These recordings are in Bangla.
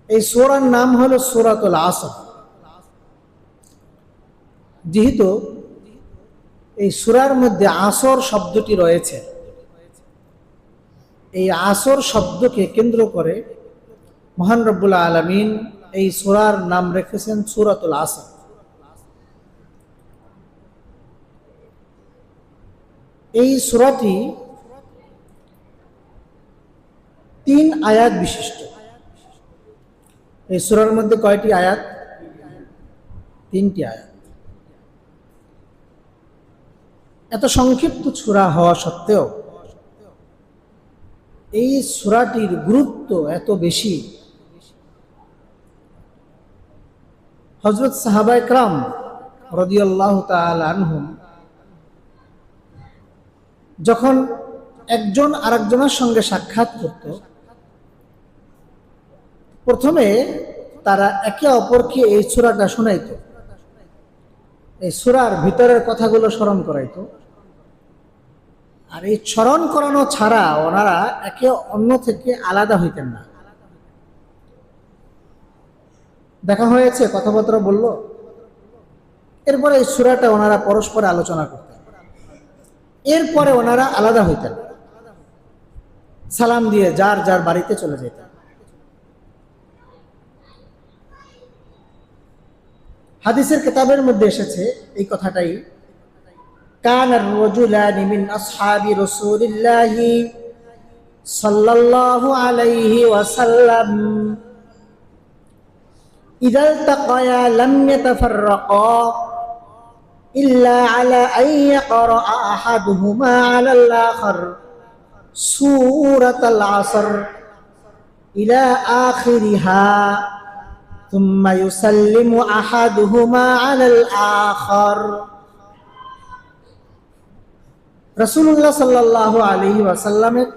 এই সূরার নাম হলো সূরাতুল আসর। যেহেতু এই সূরার মধ্যে আসর শব্দটি রয়েছে, এই আসর শব্দকে কেন্দ্র করে মহান রব্বুল আলামিন এই সূরার নাম রেখেছেন সূরাতুল আসর। এই সূরাটি 3 আয়াত বিশিষ্ট। এই সূরার মধ্যে কয়টি আয়াত? 3টি আয়াত। এত সংক্ষিপ্ত সূরা হওয়া সত্ত্বেও এই সূরাটির গুরুত্ব এত বেশি। হযরত সাহাবায়ে কেরাম রাদিয়াল্লাহু তাআলা আনহুম যখন একজন আরেকজনের সঙ্গে সাক্ষাৎ করত, প্রথমে তারা একে অপরকে এই সূরাটা শোনাইত, এই সূরার ভিতরের কথাগুলো স্মরণ করাইতো। আর এই স্মরণ করানো ছাড়া ওনারা একে অন্য থেকে আলাদা হইতেন না। দেখা হয়েছে, কথাবার্তা বললো, এরপরে এই সূরাটা ওনারা পরস্পরে আলোচনা করতেন, এরপরে ওনারা আলাদা হইতেন, সালাম দিয়ে যার যার বাড়িতে চলে যেতেন। হাদিসের কিতাবের মধ্যে এসেছে এই কথাটাই, কানার রাজুলানি মিন আসহাবি রাসূলিল্লাহি সাল্লাল্লাহু আলাইহি ওয়াসাল্লাম ইযা ইলতাকায়া লাম ইয়াতাফাররাকা ইল্লা আলা আন ইয়াকরা আহাদুহুমা আলাল আখার সূরাতাল আসর ইলা আখিরিহা থুম্মা ইউসাল্লিমু আহাদুহুমা আলাল আখার। রাসূলুল্লাহ সাল্লাল্লাহু আলাইহি ওয়াসাল্লামের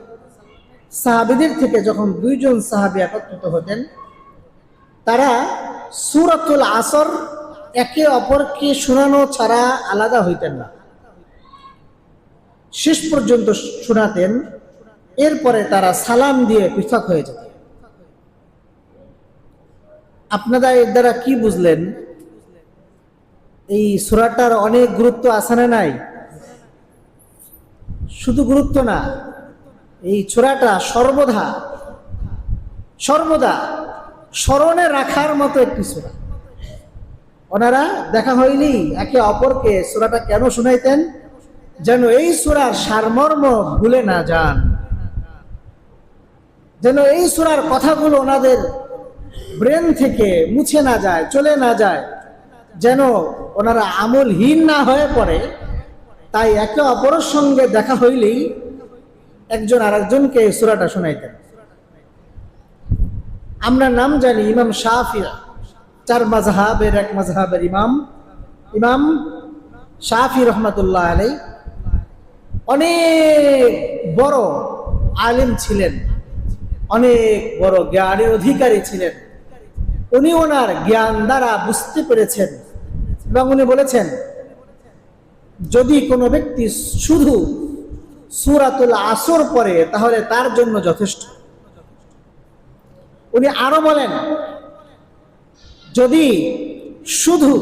সাহাবীদের থেকে যখন 2 জন সাহাবী একত্রিত হতেন, তারা সূরাতুল আসর একে অপরকে শোনানো ছাড়া আলাদা হইতেন না, শেষ পর্যন্ত শোনাতেন, এরপরে তারা সালাম দিয়ে পৃথক হয়ে যেতেন। আপনারা এর দ্বারা কি বুঝলেন? এই সূরাটার অনেক গুরুত্ব আছে না নাই? শুধু গুরুত্ব না, এই সূরাটা সর্বদা স্মরণে রাখার মতো একটি সূরা। ওনারা দেখা হইলেই একে অপরকে সূরাটা কেন শুনাইতেন? যেন এই সূরার সারমর্ম ভুলে না যান, যেন এই সূরার কথাগুলো ওনাদের ব্রেন থেকে মুছে না যায়, চলে না যায়, যেন ওনারা আমলহীন না হয়ে পড়ে। তাই একে অপরের সঙ্গে দেখা হইলেই একজন আরেকজনকে এই সূরাটা শোনাইতেন। আমরা নাম জানি ইমাম শাফিঈ, 4 মাযহাবের এক মাযহাবের ইমাম শাফিঈ রাহমাতুল্লাহ আলাইহি অনেক বড় আলেম ছিলেন, অনেক বড় জ্ঞানের অধিকারী ছিলেন। উনি ওনার জ্ঞান দ্বারা বুঝতে পেরেছেন এবং উনি বলেছেন, যদি কোনো ব্যক্তি শুধু সূরাতুল আসর পড়ে তাহলে তার জন্য যথেষ্ট। উনি আরো বলেন, যদি শুধু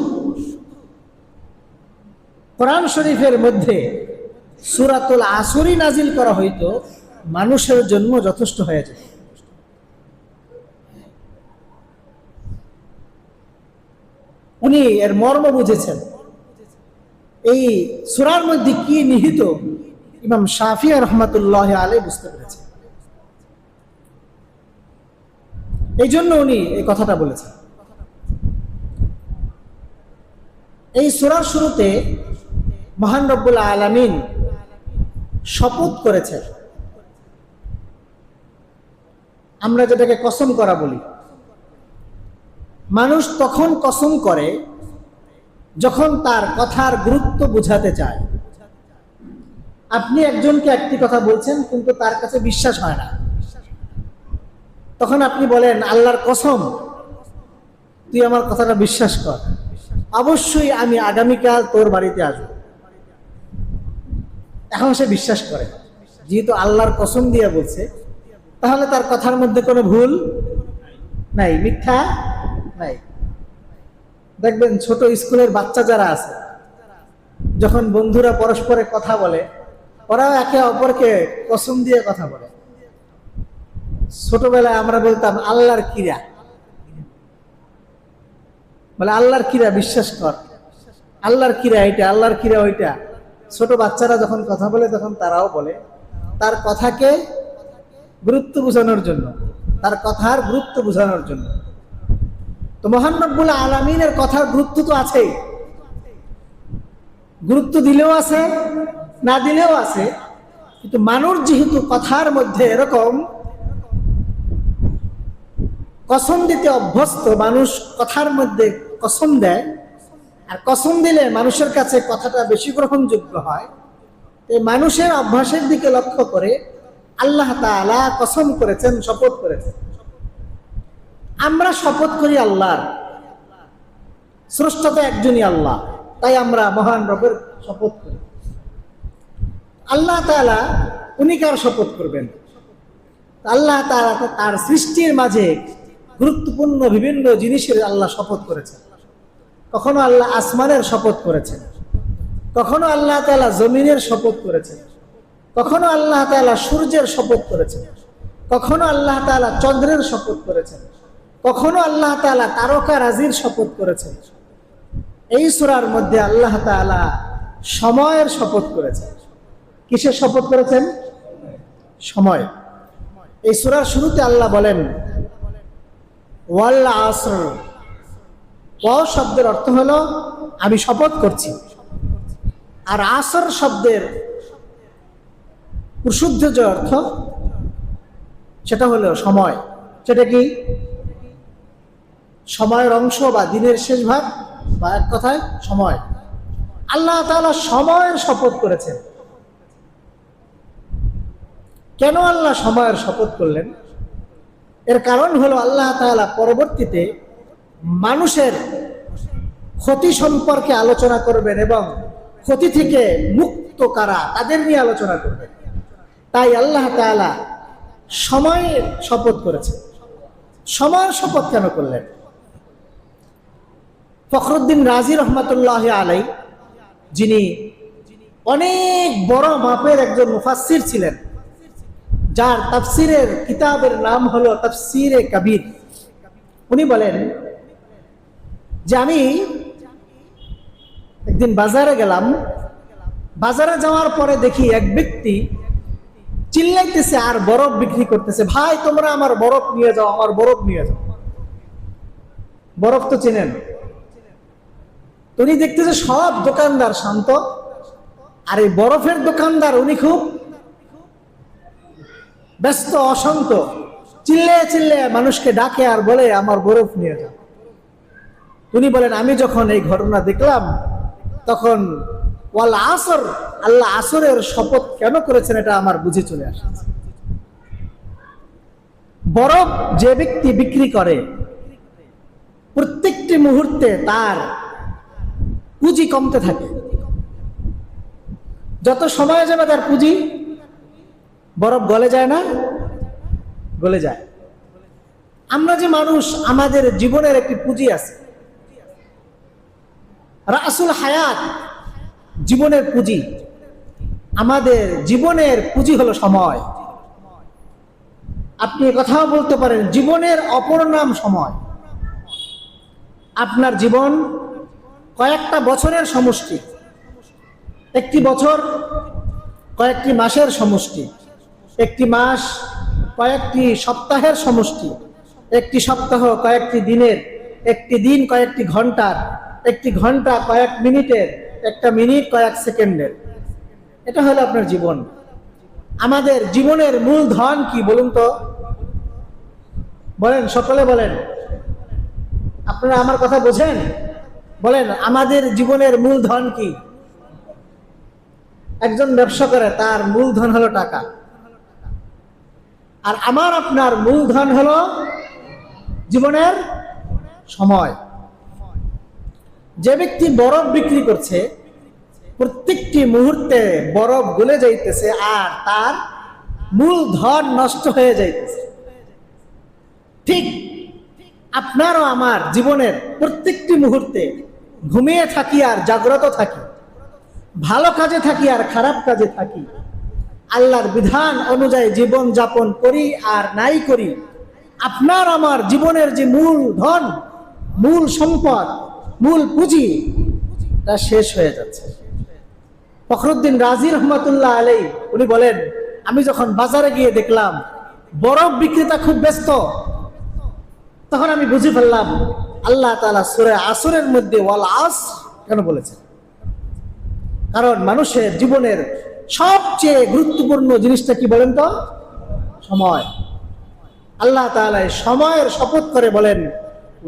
কোরআন শরীফের মধ্যে সূরাতুল আসরই নাজিল করা হইতো, মানুষের জন্য যথেষ্ট হয়ে যেত। উনি এর মর্ম বুঝেছেন, এই সূরার মধ্যে কি নিহিত ইমাম শাফিঈ রাহমাতুল্লাহ আলাইহি বুঝতে পেরেছেন। এই জন্য উনি এই কথাটা বলেছেন। এই সূরার শুরুতে মহান রব্বুল আলামিন শপথ করেছেন, আমরা যেটাকে কসম করা বলি। মানুষ তখন কসম করে যখন তার কথার গুরুত্ব বোঝাতে চায়। আপনি একজনকে একটি কথা বলছেন কিন্তু তার কাছে বিশ্বাস হয় না, তখন আপনি বলেন, আল্লাহর কসম তুই আমার কথাটা বিশ্বাস কর, অবশ্যই আমি আগামীকাল তোর বাড়িতে আসবো। এখন সে বিশ্বাস করে, যেহেতু আল্লাহর কসম দিয়ে বলছে, তাহলে তার কথার মধ্যে কোনো ভুল নাই, মিথ্যা নাই। দেখবেন ছোট স্কুলের বাচ্চা যারা আছে, যখন বন্ধুরা পরস্পরে কথা বলে, ওরাও একে অপরকে কসম দিয়ে কথা বলে। ছোটবেলায় আমরা বলতাম আল্লাহর কিরা, বলে আল্লাহর কিরা বিশ্বাস কর, আল্লাহর কিরা এটা, আল্লাহর কিরা ওইটা। ছোট বাচ্চারা যখন কথা বলে তখন তারাও বলে, তার কথাকে গুরুত্ব বোঝানোর জন্য, তার কথার গুরুত্ব বোঝানোর জন্য। তো মহান রব্বুল আলামিনের কথার গুরুত্ব তো আছেই, গুরুত্ব দিলেও আছে, না দিলেও আছে। কিন্তু মানুষ যেহেতু কথার মধ্যে এরকম কসম দিতে অভ্যস্ত, মানুষ কথার মধ্যে কসম দেয়, আর কসম দিলে মানুষের কাছে কথাটা বেশি গ্রহণযোগ্য হয়। এই মানুষের অভ্যাসের দিকে লক্ষ্য করে আল্লাহ তাআলা কসম করেছেন, শপথ করেছেন। আমরা শপথ করি আল্লাহর, স্রষ্টা তো একজনই আল্লাহ, তাই আমরা মহান রবের শপথ করি। আল্লাহ তাআলা উনি কার শপথ করবেন? আল্লাহ তাআলা তার সৃষ্টির মাঝে গুরুত্বপূর্ণ বিভিন্ন জিনিসের আল্লাহ শপথ করেছেন। কখনো আল্লাহ আসমানের শপথ করেছেন, কখনো আল্লাহ তাআলা জমিনের শপথ করেছেন, কখনো আল্লাহ তাআলা সূর্যের শপথ করেছেন, কখনো আল্লাহ তাআলা চন্দ্রের শপথ করেছেন, কখনো আল্লাহ তাআলা তারকা রাজির শপথ করেছেন। এই সূরার মধ্যে আল্লাহ তাআলা সময়ের শপথ করেছেন। কিসের শপথ করেছেন? সময়। এই সূরার শুরুতে আল্লাহ বলেন ওয়াল আসর। ওয়াও শব্দের অর্থ হলো আমি শপথ করছি, আর আসর শব্দের প্রশুদ্ধ যে অর্থ সেটা হলো সময়। সেটা কি? সময়ের অংশ বা দিনের শেষ ভাগ, বা এক কথায় সময়। আল্লাহ তাআলা সময়ের শপথ করেছেন। কেন আল্লাহ সময়ের শপথ করলেন? এর কারণ হলো আল্লাহ তাআলা পরবর্তীতে মানুষের ক্ষতি সম্পর্কে আলোচনা করবেন এবং ক্ষতি থেকে মুক্ত কারা তাদের নিয়ে আলোচনা করবেন। তাই আল্লাহ তাআলা সময়ের শপথ করেছেন। সময়ের শপথ কেন করলেন? ফখরুদ্দিন রাজি রহমাতুল্লাহ আলাই, যিনি অনেক বড় মাপের একজন মুফাসসির ছিলেন, যার তাফসিরের কিতাবের নাম হলো তাফসিরে কবির, উনি বলেন যে আমি একদিন বাজারে গেলাম, বাজারে যাওয়ার পরে দেখি এক ব্যক্তি চিল্লাইতেছে আর বরফ বিক্রি করতেছে, ভাই তোমরা আমার বরফ নিয়ে যাও, আমার বরফ নিয়ে যাও। বরফ তো চেনেন। উনি দেখতেছে সব দোকানদার শান্ত, আর এই বরফের দোকানদার উনি খুব ব্যস্ত, অশান্ত, চিল্লে চিল্লে মানুষকে ডাকে আর বলে আমার বরফ নিয়ে যাও। উনি বলেন আমি যখন এই ঘটনা দেখলাম তখন ওয়াল আসর, আল্লাহ আসরের শপথ কেন করেছেন এটা আমার বুঝে চলে আসছে। বরফ যে ব্যক্তি বিক্রি করে প্রত্যেকটি মুহূর্তে তার পুঁজি কমতে থাকে। যত সময় যাবে তার পুঁজি, বরফ গলে যায় না? গলে যায়। আমরা যে মানুষ, আমাদের জীবনের একটি পুঁজি আছে, রাসুল হায়াত, জীবনের পুঁজি। আমাদের জীবনের পুঁজি হলো সময়। আপনি কথাও বলতে পারেন জীবনের অপর নাম সময়। আপনার জীবন কয়েকটা বছরের সমষ্টি। একটি বছর কয়েকটি মাসের সমষ্টি, একটি মাস কয়েকটি সপ্তাহের সমষ্টি, একটি সপ্তাহ কয়েকটি দিনের, একটি দিন কয়েকটি ঘন্টার, একটি ঘন্টা কয়েক মিনিটের, একটা মিনিট কয়েক সেকেন্ডের। এটা হলো আপনার জীবন। আমাদের জীবনের মূল ধন কি বলুন তো? বলেন, সকলে বলেন। আপনারা আমার কথা বোঝেন? বলেন, আমাদের জীবনের মূল ধন কি? একজন ব্যবসা করে, তার মূলধন হলো টাকা। আর আমার আপনার মূলধন হলো জীবনের সময়। যে ব্যক্তি বরফ বিক্রি করছে, প্রত্যেকটি মুহূর্তে বরফ গলে যাইতেছে আর তার মূলধন নষ্ট হয়ে যাইতেছে। ঠিক আপনারও আমার জীবনের প্রত্যেকটি মুহূর্তে ঘুমিয়ে থাকি আর জাগ্রত থাকি, ভালো কাজে থাকি আর খারাপ কাজে থাকি, আল্লাহর বিধান অনুযায়ী জীবন যাপন করি আর নাই করি, আপনার আমার জীবনের যে মূল ধন, মূল সম্পদ, মূল পুঁজি, তা শেষ হয়ে যাচ্ছে। ফখরুদ্দিন রাজি রহমাতুল্লাহ আলাই উনি বলেন, আমি যখন বাজারে গিয়ে দেখলাম বরফ বিক্রেতা খুব ব্যস্ত, তখন আমি বুঝে ফেললাম আল্লাহ তাআলা সূরা আসরের মধ্যে ওয়াল আসর কেন বলেছেন। কারণ মানুষের জীবনের সবচেয়ে গুরুত্বপূর্ণ জিনিসটা কি বলেন তো? সময়। আল্লাহ তাআলা সময়ের শপথ করে বলেন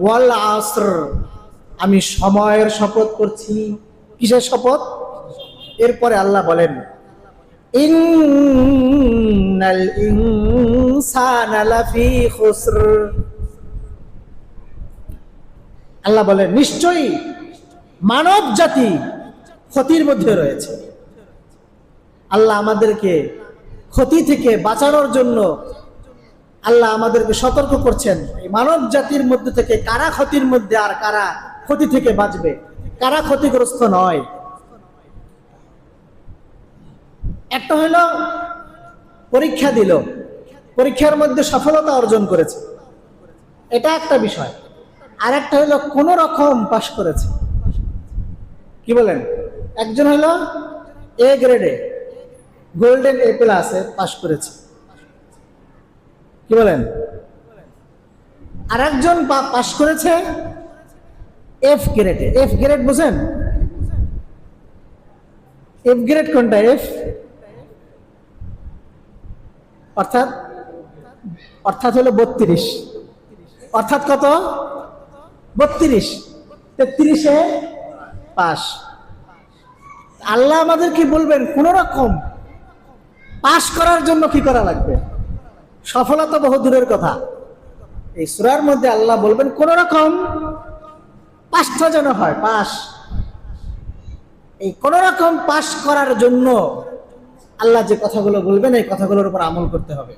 ওয়াল আসর, আমি সময়ের শপথ করছি। কিসের শপথ? এরপরে আল্লাহ বলেন ইন্নাল ইনসানা লাফি খুসর, আল্লাহ বলেন নিশ্চয়ই মানব জাতি ক্ষতির মধ্যে রয়েছে। আল্লাহ আমাদেরকে ক্ষতি থেকে বাঁচানোর জন্য আল্লাহ আমাদেরকে সতর্ক করছেন, এই মানব জাতির মধ্যে থেকে কারা ক্ষতির মধ্যে আর কারা ক্ষতি থেকে বাঁচবে, কারা ক্ষতিগ্রস্ত নয়। একটা হলো পরীক্ষা দিল, পরীক্ষার মধ্যে সফলতা অর্জন করেছে, এটা একটা বিষয়। আর একটা হলো কোন রকম পাশ করেছে। কি বলেন? একজন হলো এ গ্রেডে গোল্ডেন এ প্লাসে পাশ করেছে, কি বলেন? আর একজন পাশ করেছে এফ গ্রেডে। এফ গ্রেড বুঝেন? এফ গ্রেড কোনটা? এফ অর্থাৎ হলো 32, অর্থাৎ কত? 32, 33-এ পাস। আল্লাহ আমাদের কি বলবেন? কোন রকম পাস করার জন্য কি করা লাগবে? সফলতা বহু দূরের কথা, এই সূরার মধ্যে আল্লাহ বলবেন কোন রকম পাসটা যেন হয়, পাস। এই কোন রকম পাস করার জন্য আল্লাহ যে কথাগুলো বলবেন এই কথাগুলোর উপর আমল করতে হবে।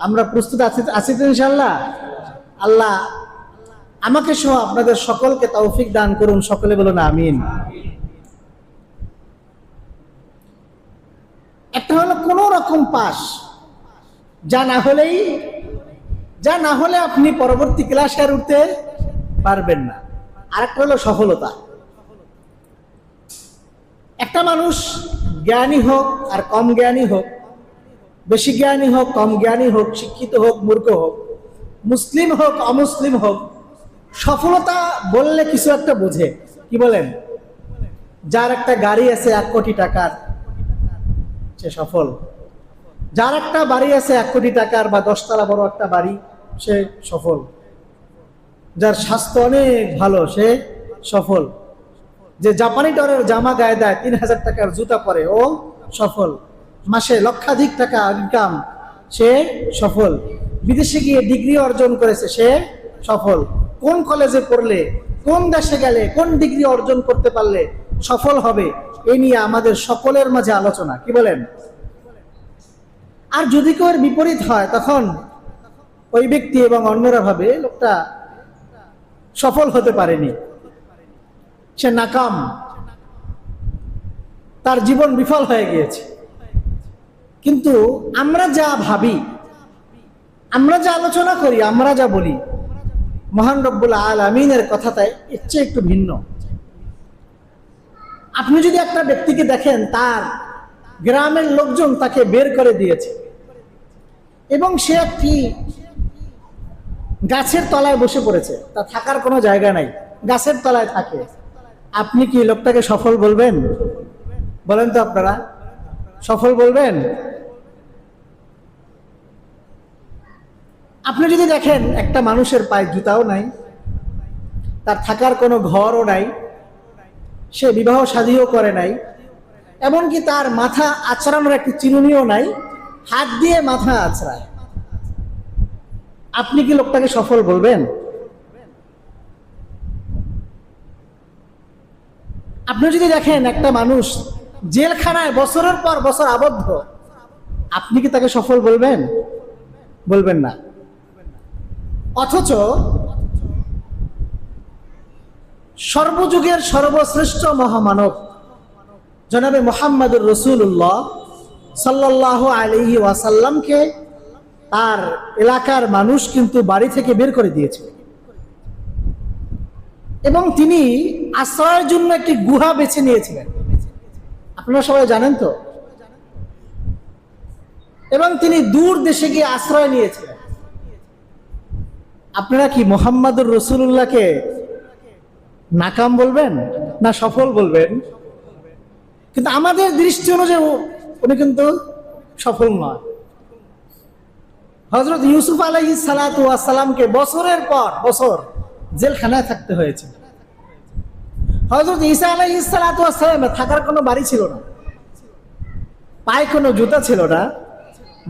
আমরা প্রস্তুত আছি তো ইনশাআল্লাহ? আল্লাহ আমাকে সহ আপনাদের সকলকে তৌফিক দান করুন, সকলে বলুন আমিন। একটা হলো কোন রকম পাস, যা না হলে আপনি পরবর্তী ক্লাসে আর উঠতে পারবেন না। আর একটা হলো সফলতা। একটা মানুষ জ্ঞানী হোক আর কম জ্ঞানী হোক, বেশি জ্ঞানী হোক কম জ্ঞানী হোক, শিক্ষিত হোক মূর্খ হোক, মুসলিম হোক অমুসলিম হোক, সফলতা বললে কিছু একটা বোঝে। কি বলেন? যার একটা গাড়ি আছে 1 কোটি টাকার, সে সফল। যার একটা বাড়ি আছে 1 কোটি টাকার বা 10 তলা বড় একটা বাড়ি, সে সফল। যার স্বাস্থ্য অনেক ভালো, সে সফল। যে জাপানি টরের জামা গায়ে দেয়, 3000 টাকার জুতা পরে, ও সফল। মাসে লক্ষাধিক টাকা ইনকাম, সে সফল। বিদেশে গিয়ে ডিগ্রি অর্জন করেছে, সে সফল। কোন কলেজে পড়লে, কোন দেশে গেলে, কোন ডিগ্রি অর্জন করতে পারলে সফল হবে, এই নিয়ে আমাদের সকলের মাঝে আলোচনা। কি বলেন? আর যদি কেউ বিপরীত হয়, তখন ওই ব্যক্তি এবং অন্যরা ভাবে লোকটা সফল হতে পারেনি, সে নাকাম, তার জীবন বিফল হয়ে গিয়েছে। কিন্তু আমরা যা ভাবি, আমরা যা আলোচনা করি, আমরা যা বলি, মহান রব্বুল আলামিনের কথাটাই এর চেয়ে একটু ভিন্ন। আপনি যদি একটা ব্যক্তিকে দেখেন, তার গ্রামের লোকজন তাকে বের করে দিয়েছে এবং সে একটি গাছের তলায় বসে পড়েছে, তার থাকার কোনো জায়গা নাই, গাছের তলায় থাকে, আপনি কি লোকটাকে সফল বলবেন? বলেন তো আপনারা, সফল বলবেন? আপনি যদি দেখেন একটা মানুষের পায়ে জুতাও নাই, তার থাকার কোনো ঘরও নাই, সে বিবাহ শাদীও করে নাই, এমনকি তার মাথা আঁচড়ানোর একটি চিরুনিও নাই, হাত দিয়ে মাথা আঁচড়ায়, আপনি কি লোকটাকে সফল বলবেন? আপনি যদি দেখেন একটা মানুষ জেলখানায় বছরের পর বছর আবদ্ধ, আপনি কি তাকে সফল বলবেন? বলবেন না। অথচ সর্বযুগের সর্বশ্রেষ্ঠ মহামানব জনাবে মুহাম্মদুর রাসূলুল্লাহ সাল্লাল্লাহু আলাইহি ওয়াসাল্লামকে তার এলাকার মানুষ কিন্তু বাড়ি থেকে বের করে দিয়েছে এবং তিনি আশ্রয়ের জন্য একটি গুহা বেছে নিয়েছিলেন। আপনারা সবাই জানেন তো। এবং তিনি দূর দেশে গিয়ে আশ্রয় নিয়েছিলেন। আপনারা কি মুহাম্মদুর রাসূলুল্লাহকে নাকাম বলবেন না সফল বলবেন? কিন্তু আমাদের দৃষ্টি অনুযায়ী উনি কিন্তু সফল নয়। হযরত ইউসুফ আলাইহিস সালাতু ওয়াস সালামকে বছরের পর বছর জেলখানায় থাকতে হয়েছে। হযরত ঈসা আলাইহিস সালাতু ওয়াস সালামের থাকার কোনো বাড়ি ছিল না, পায়ে কোনো জুতা ছিল না,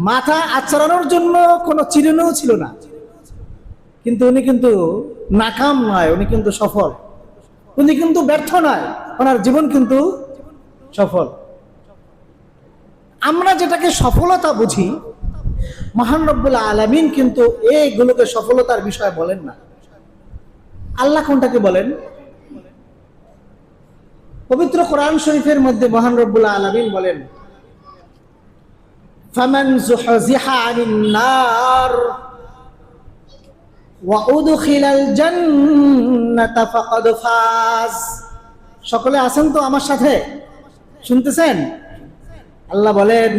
মাথা আঁচড়ানোর জন্য কোনো চিরুনিও ছিল না। কিন্তু উনি কিন্তু নাকাম নয়, উনি কিন্তু সফল। উনি কিন্তু ব্যর্থ নয়, ওনার জীবন কিন্তু সফল। আমরা যেটাকে সফলতা বুঝি, মহান রব্বুল আলামিন কিন্তু এইগুলোকে সফলতার বিষয় বলেন না। আল্লাহ কোনটাকে বলেন? পবিত্র কোরআন শরীফের মধ্যে মহান রব্বুল আলামিন বলেন, ফামান যুহজিহা আনিন নার ওয়া উদখিলাল জান্নাতা ফাকাদ ফাজ। সকলে আছেন তো আমার সাথে? শুনতেছেন? আল্লাহ বলেন,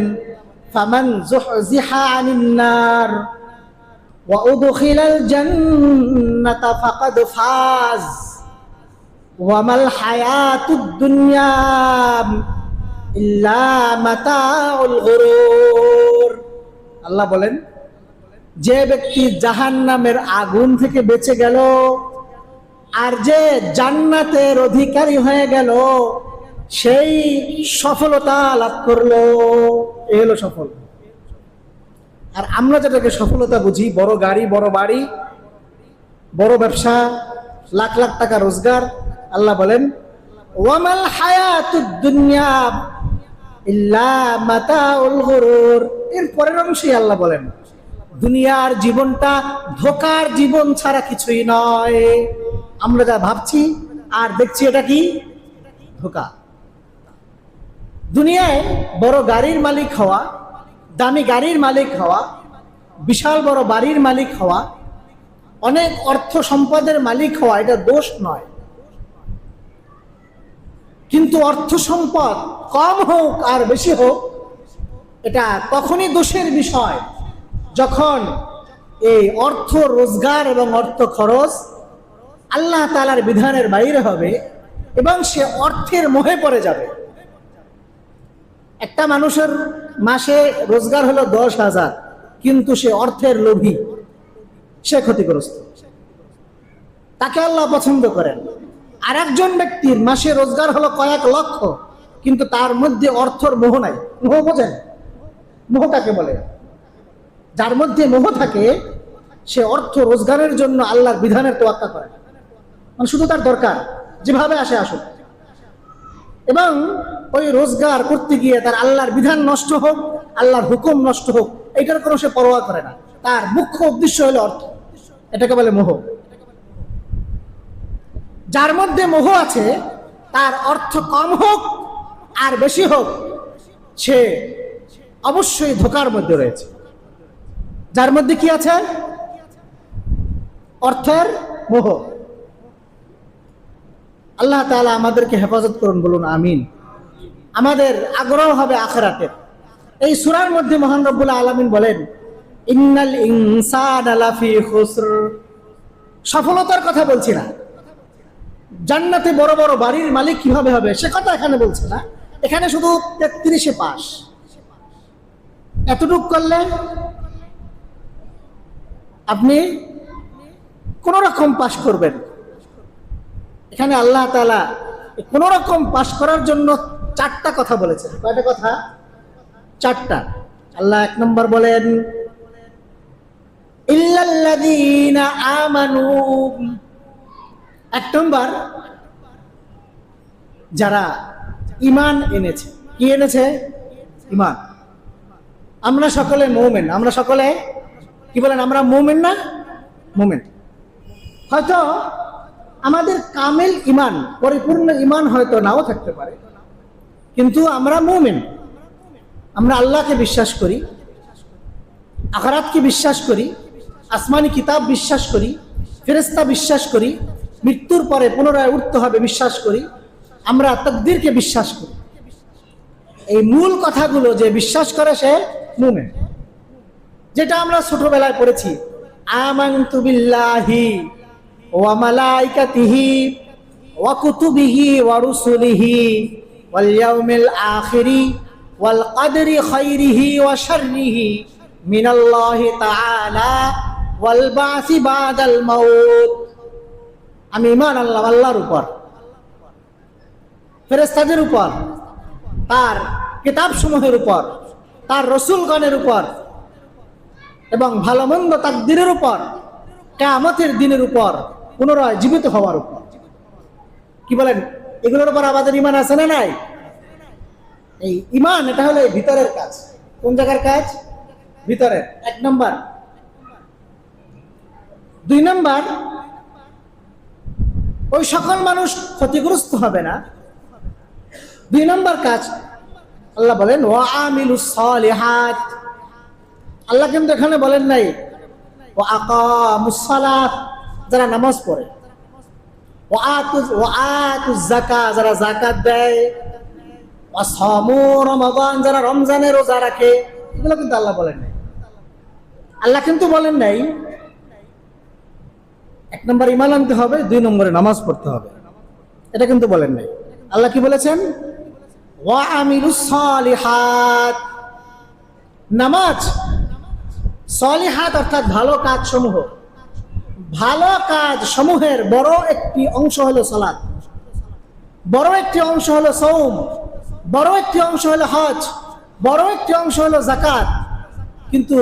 ফামান যুহজিহা আনিন নার ওয়া উদখিলাল জান্নাতা ফাকাদ ফাজ ওয়া মাল হায়াতুদ দুনিয়া ইল্লা মাতাউল গুরুর। আল্লাহ বলেন, যে ব্যক্তি জাহান্নামের আগুন থেকে বেঁচে গেল আর যে জান্নাতের অধিকারী হয়ে গেল, সেই সফলতা লাভ করলো। এই হলো সফল। আর আমরা যেটাকে সফলতা বুঝি, বড় গাড়ি, বড় বাড়ি, বড় ব্যবসা, লাখ লাখ টাকা রোজগার, আল্লাহ বলেন, ওয়ামাল হায়াতুদ দুনিয়া ইল্লা মাতাউল গুরুর। এর পরের অংশে আল্লাহ বলেন, দুনিয়ার জীবনটা ধোঁকার জীবন ছাড়া কিছুই নয়। আমরা যা ভাবছি আর দেখছি এটা কি? ধোঁকা। দুনিয়ায় বড় গাড়ির মালিক হওয়া, দামি গাড়ির মালিক হওয়া, বিশাল বড় বাড়ির মালিক হওয়া, অনেক অর্থ সম্পদের মালিক হওয়া, এটা দোষ নয়। কিন্তু অর্থ সম্পদ কম হোক আর বেশি হোক, এটা তখনই দোষের বিষয় যখন এই অর্থ রোজগার এবং অর্থ খরচ আল্লাহ তাআলার বিধানের বাইরে হবে এবং সে অর্থের মোহে পড়ে যাবে। একটা মানুষের মাসে রোজগার হলো 10,000, কিন্তু সে অর্থের লোভী, সে ক্ষতিগ্রস্ত, তাকে আল্লাহ পছন্দ করেন। আর একজন ব্যক্তির মাসে রোজগার হলো কয়েক লক্ষ, কিন্তু তার মধ্যে অর্থর মোহ নাই। মোহ বোঝেন? মোহ কাকে বলে? যার মধ্যে মোহ থাকে সে অর্থ রোজগারের জন্য আল্লাহর বিধানের তোয়াক্কা করে, মানে শুধু তার দরকার যেভাবে আসে আসুক, এবং ওই রোজগার করতে গিয়ে তার আল্লাহর বিধান নষ্ট হোক, আল্লাহর হুকুম নষ্ট হোক, এইটার কোনো সে পরোয়া করে না। তার মুখ্য উদ্দেশ্য হলো অর্থ। এটাকে বলে মোহ। যার মধ্যে মোহ আছে, তার অর্থ কম হোক আর বেশি হোক, সে অবশ্যই ধোঁকার মধ্যে রয়েছে। যার মধ্যে কি আছে? অর্থের মোহ। আল্লাহ তাআলা আমাদেরকে হেফাজত করুন, বলুন আমিন। আমাদের আগ্রহ হবে আখিরাতের। এই সূরার মধ্যে মহান রব্বুল আলামিন বলেন, ইন্নাল ইনসানা লাফি খুসর। সফলতার কথা বলছি না, জান্নাতে বড় বড় বাড়ির মালিক কিভাবে হবে সে কথা এখানে বলছে না। এখানে শুধু 33-এ পাস, এতটুক করলে আপনি কোন রকম পাস করবেন। এখানে আল্লাহ তাআলা কোন রকম পাস করার জন্য 4টা কথা বলেছেন। কয়টা কথা? 4টা। আল্লাহ 1 নম্বর বলেন, ইল্লাল্লাযীনা আমানু। 1 নম্বর, যারা ঈমান এনেছে। কি এনেছে? ঈমান। আমরা সকলে মুমিন। আমরা সকলে কি বলেন? আমরা মুমিন না? মুমিন। হয়তো আমাদের কামেল ইমান, পরিপূর্ণ ইমান হয়তো নাও থাকতে পারে, কিন্তু আমরা মুমিন, আমরা আল্লাহকে বিশ্বাস করি, আখিরাতকে বিশ্বাস করি, আসমানি কিতাব বিশ্বাস করি, ফেরেশতা বিশ্বাস করি, মৃত্যুর পরে পুনরায় উঠতে হবে বিশ্বাস করি, আমরা তাকদীরকে বিশ্বাস করি। এই মূল কথাগুলো যে বিশ্বাস করে সে মুমিন। যেটা আমরা ছোটবেলায় পড়েছি, আমানতু বিল্লাহি ওয়া মালাইকাতিহি ওয়া কুতুবিহি ওয়া রুসুলিহি ওয়াল ইয়াউমিল আখিরি ওয়াল কদরি খাইরিহি ওয়া শাররিহি মিনাল্লাহি তাআলা ওয়াল বাসি বাদাল মাউত। আমি ঈমান আনলাম আল্লাহর উপর, ফেরেশতাদের উপর, তার কিতাবসমূহের উপর, তার রসুলগণের উপর, এবং ভালো মন্দ তাকদীরের উপর, কিয়ামতের দিনের উপর, পুনরায় জীবিত হওয়ার উপর। কি বলেন, এগুলোর উপর আমাদের ঈমান আছে না নাই? এই ঈমান, এটা হলো ভিতরের কাজ। কোন জায়গার কাজ? ভিতরের। 1 নম্বর। 2 নম্বর, ওই সকল মানুষ ক্ষতিগ্রস্ত হবে না। 2 নম্বর কাজ আল্লাহ বলেন ওয়া আমিলুস সালিহাত। আল্লাহ কিন্তু এখানে বলেন নাই ওয়া আকামুস সালাত, যারা নামাজ পড়ে, ওয়া আতুজ যাকাত, যারা যাকাত দেয়, ওয়া সামু রমাদান, যারা রমজানের রোজা রাখে। এগুলো কিন্তু আল্লাহ বলেন নাই। আল্লাহ কিন্তু বলেন নাই 1 নম্বর ঈমান আনতে হবে, 2 নম্বরে নামাজ পড়তে হবে, এটা কিন্তু বলেন নাই। আল্লাহ কি বলেছেন? ওয়া আমিলুস সালিহাত। নামাজ, সালিহাত অর্থাৎ ভালো কাজ সমূহ, ভালো কাজ সমূহের বড় একটি অংশ হলো সালাত, বড় একটি অংশ হলো সওম, বড় একটি অংশ হলো হজ, বড় একটি অংশ হলো যাকাত। কিন্তু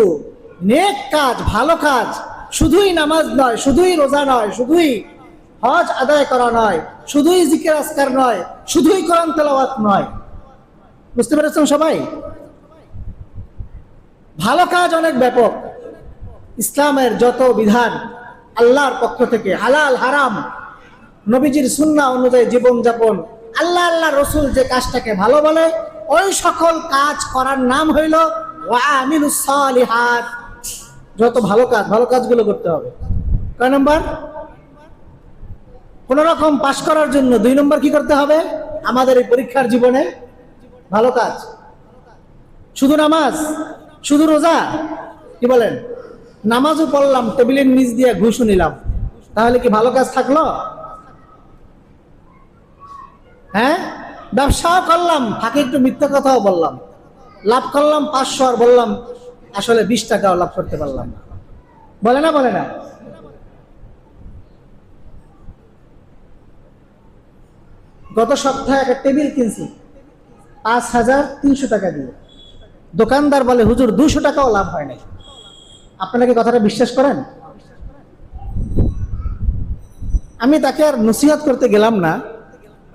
নেক কাজ, ভালো কাজ শুধুই নামাজ নয়, শুধুই রোজা নয়, শুধুই হজ আদায় করা নয়, শুধুই জিকির আজকার নয়, শুধুই কোরআন তেলাওয়াত নয়। বুঝতে পেরেছেন সবাই? ভালো কাজ অনেক ব্যাপক। ইসলামের যত বিধান আল্লাহর পক্ষ থেকে, হালাল হারাম, নবীজির সুন্নাহ অনুযায়ী জীবনযাপন, আল্লাহ আল্লাহ রসুল যে কাজটাকে ভালো বলে, ওই সকল কাজ করার নাম হইল ওয়া আমিলুস সালিহাত। যত ভালো কাজ, ভালো কাজগুলো করতে হবে। কয় নম্বর? কোন রকম পাশ করার জন্য 2 নম্বর কি করতে হবে? আমাদের এই পরীক্ষার জীবনে ভালো কাজ। শুধু নামাজ, শুধু রোজা, কি বলেন, নামাজও পড়লাম, টেবিলের নিচ দিয়ে ঘুষও নিলাম, তাহলে কি ভালো কাজ থাকলো? হ্যাঁ, ব্যবসাও করলাম, ফাঁকে একটু মিথ্যা কথাও বললাম, লাভ করলাম 500 আর বললাম আসলে 20 টাকাও লাভ করতে পারলাম না। বলে না? বলে না? গত সপ্তাহে একটা টেবিল কিনছি 5300 টাকা দিয়ে, দোকানদার বলে হুজুর 200 টাকাও লাভ হয় নাই। আপনারা কি কথাটা বিশ্বাস করেন? আমি তাকে আর নসিহত করতে গেলাম না,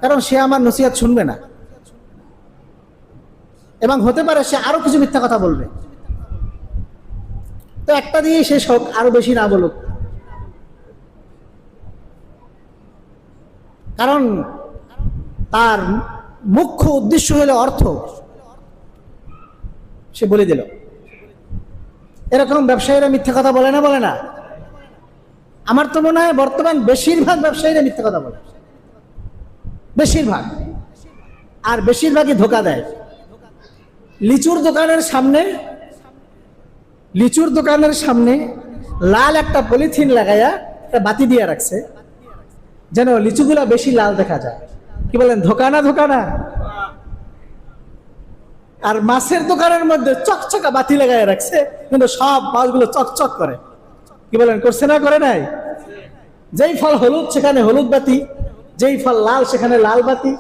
কারণ সে আমার নসিহত শুনবে না, এবং হতে পারে সে আরো কিছু মিথ্যা কথা বলবে। তো একটা দিয়ে শেষ হোক, আরো বেশি না বলুক। কারণ তার মুখ্য উদ্দেশ্য হলো অর্থ, সে বলে দিল। এরকম ব্যবসায়ীরা মিথ্যা কথা বলে না? বলে না? আমার তো মনে হয় বর্তমান বেশিরভাগ ব্যবসায়ীরা মিথ্যা কথা বলে, বেশিরভাগ, আর বেশিরভাগই ধোকা দেয়। লিচুর দোকানের সামনে লাল একটা পলিথিন লাগাইয়া একটা বাতি দিয়ে রাখছে, যেন লিচুগুলা বেশি লাল দেখা যায়। কি বলেন, ধোকা না? ধোকা না? আর মাছের দোকানের মধ্যে চকচকা বাতি লাগাইয়া রাখছে, কিন্তু সব মাছগুলো চকচক করে। কি বলেন, করছে না? করে নাই? যেই ফল হলুদ সেখানে হলুদ বাতি, যেই ফল লাল সেখানে লাল বাতি,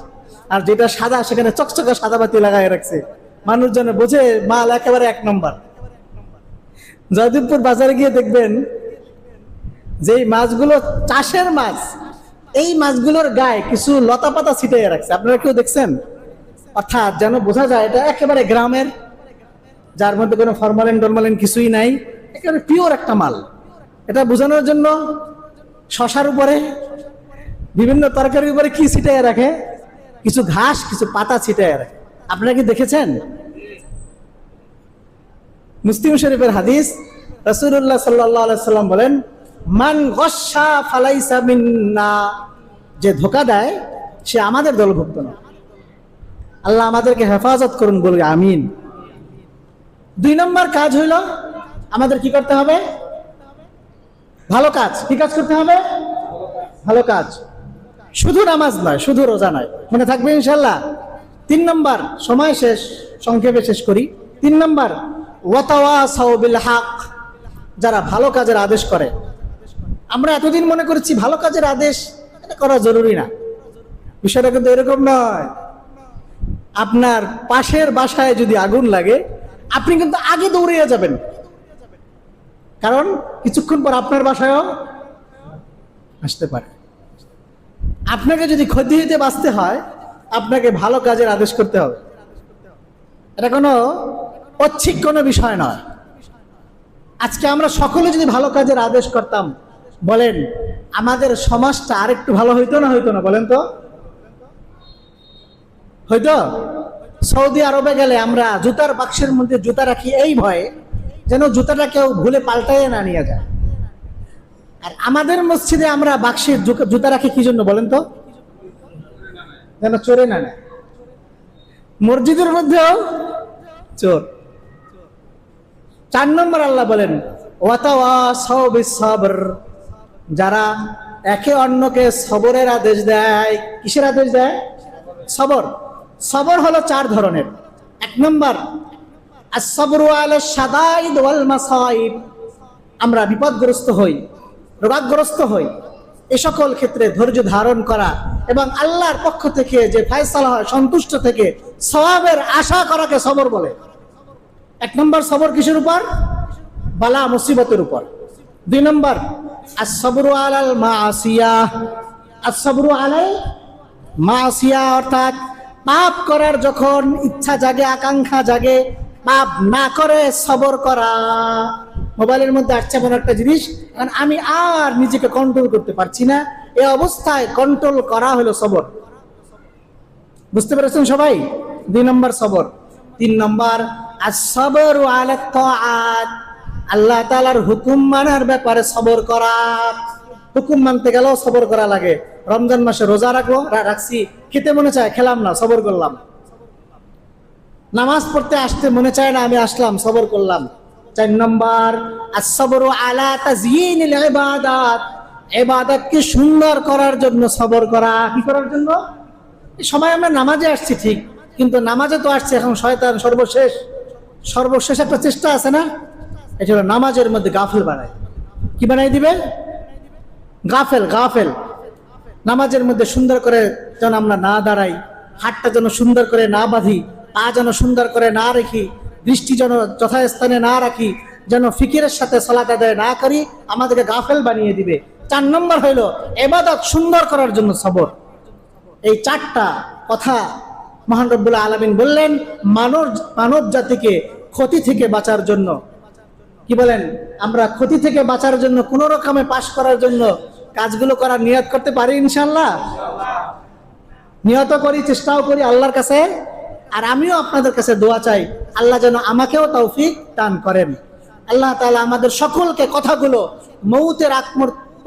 আর যেটা সাদা সেখানে চকচকা সাদা বাতি লাগাই রাখছে। মানুষ যেন বোঝে মাল একেবারে 1 নম্বর। জয়দেবপুর বাজারে গিয়ে দেখবেন যেই মাছগুলো চাষের মাছ, এই মাছগুলোর গায়ে কিছু লতা পাতা ছিটিয়ে রাখছে। আপনারা কেউ দেখছেন? অর্থাৎ যেন বোঝা যায় এটা একেবারে গ্রামের, যার মধ্যে কোনো ফরমালিন কিছুই নাই, একেবারে পিওর একটা মাল। এটা বোঝানোর জন্য শশার উপরে বিভিন্ন তরকারির উপরে কি ছিটাইয়া রাখে? কিছু ঘাস, কিছু পাতা ছিটাইয়া রাখে। আপনারা কি দেখেছেন? মুসলিম শরীফের হাদিস, রাসূলুল্লাহ সাল্লাল্লাহু আলাইহি সাল্লাম বলেন, মান গশশা ফালাইসা মিন্না, যে ধোঁকা দেয় সে আমাদের দলভুক্ত না। আল্লাহ আমাদেরকে হেফাজত করুন, বলি আমিন। 2 নম্বর কাজ হইল আমাদের কি করতে হবে? ভালো কাজ। কি কাজ করতে হবে? ভালো কাজ। শুধু নামাজ নয়, শুধু রোজা নয়, মনে থাকবে ইনশাআল্লাহ। 3 নম্বর, সময় শেষ, সংক্ষেপে শেষ করি। 3 নম্বর, ওয়াতাওয়াসাউ বিল হক, যারা ভালো কাজের আদেশ করে। আমরা এতদিন মনে করেছি ভালো কাজের আদেশ এটা করা জরুরি না। বিষয়টা কিন্তু এরকম নয়। আপনার পাশের বাসায় যদি আগুন লাগে, আপনি কিন্তু আগে দৌড়িয়ে যাবেন, কারণ কিছুক্ষণ পর আপনার বাসায়ও আসতে পারে। আপনাকে যদি ক্ষতি হইতে বাঁচতে হয়, আপনাকে ভালো কাজের আদেশ করতে হবে। এটা কোনো ঐচ্ছিক কোনো বিষয় নয়। আজকে আমরা সকলে যদি ভালো কাজের আদেশ করতাম, বলেন আমাদের সমাজটা আরেকটু ভালো হইতো না হইতো না? বলেন তো, হয়তো। সৌদি আরবে গেলে আমরা জুতার বাক্সের মধ্যে জুতা রাখি এই ভয়ে যেন জুতাটা কেউ ভুলে পাল্টাইয়ে না নিয়ে যায়। আর আমাদের মসজিদে আমরা বাক্সে জুতা রাখি কি জন্য বলেন তো? যেন চোরে না নেয়। মসজিদের মধ্যেও চোর। 4 নম্বর আল্লাহ বলেন, ওয়াতাওয়াসাউ বিস সাবর, যারা একে অন্যকে সবরের আদেশ দেয়। কিসের আদেশ দেয়? সবর। সবর হলো 4 ধরনের। 1 নম্বর, আস-সাবরু আলা শাদাইদ ওয়াল মাসাইব, আমরা বিপদগ্রস্ত হই, রোগগ্রস্ত হই, এই সকল ক্ষেত্রে ধৈর্য ধারণ করা এবং আল্লাহর পক্ষ থেকে যে ফয়সালা হয় সন্তুষ্ট থেকে সওয়াবের আশা করাকে সবর বলে। 1 নম্বর সবর কিসের উপর? বালা মুসিবতের উপর। 2 নম্বর, আস-সাবরু আলাল মাসিয়া, আস-সাবরু আলাল মাসিয়া, অর্থাৎ পাপ করার যখন ইচ্ছা জাগে, আকাঙ্ক্ষা জাগে, পাপ না করে সবর করা। মোবাইলের মধ্যে আসছে এমন একটা জিনিস, কারণ আমি আর নিজেকে কন্ট্রোল করতে পারছি না, এই অবস্থায় কন্ট্রোল করা হলো সবর। বুঝতে পেরেছেন সবাই? 2 নম্বর সবর। 3 নম্বর, আস-সাবরু আলা তাআত, আল্লাহ তাআলার হুকুম মানার ব্যাপারে সবর করা। হুকুম মানতে গেলেও সবর করা লাগে। রমজান মাসে রোজা রাখছি, খেতে মনে চায়, খেলাম না, সবর করলাম। নামাজ পড়তে আসতে মনে চায় না, আমি আসলাম, সবর করলাম। 4 নম্বর, আস-সাবরু আলা তাযয়িনিল ইবাদাত, ইবাদতকে সুন্দর করার জন্য সবর করা। কি করার জন্য? এই সময় আমরা নামাজে আসছি ঠিক, কিন্তু নামাজে তো আসছে এখন শয়তান সর্বশেষ একটা চেষ্টা আছে না, এটা হলো নামাজের মধ্যে গাফেল বানায়। কি বানাই দিবে? গাফেল। নামাজের মধ্যে সুন্দর করে যেন আমরা না দাঁড়াই, হাতটা যেন সুন্দর করে না বাঁধি, পা যেন সুন্দর করে না রাখি, দৃষ্টি যেন যথাস্থানে না রাখি, যেন ফিকিরের সাথে সালাত আদায় না করি, আমাদেরকে গাফেল বানিয়ে দিবে। 4 নম্বর হইল ইবাদত সুন্দর করার জন্য সবর। এই 4টা কথা মহান রব্বুল আলামিন বললেন মানব জাতিকে ক্ষতি থেকে বাঁচার জন্য। কি বলেন? আমরা ক্ষতি থেকে বাঁচার জন্য, কোন রকমে পাশ করার জন্য কাজগুলো করার নিয়ত করতে পারি ইনশাআল্লাহ। নিয়ত করি, চেষ্টাও করি আল্লাহর কাছে। আর আমিও আপনাদের কাছে দোয়া চাই, আল্লাহ যেন আমাকেও তৌফিক দান করেন। আল্লাহ তাআলা আমাদের সকলকে কথাগুলো মৌতের আগ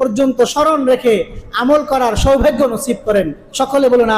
পর্যন্ত স্মরণ রেখে আমল করার সৌভাগ্য নসিব করেন। সকলে বলুন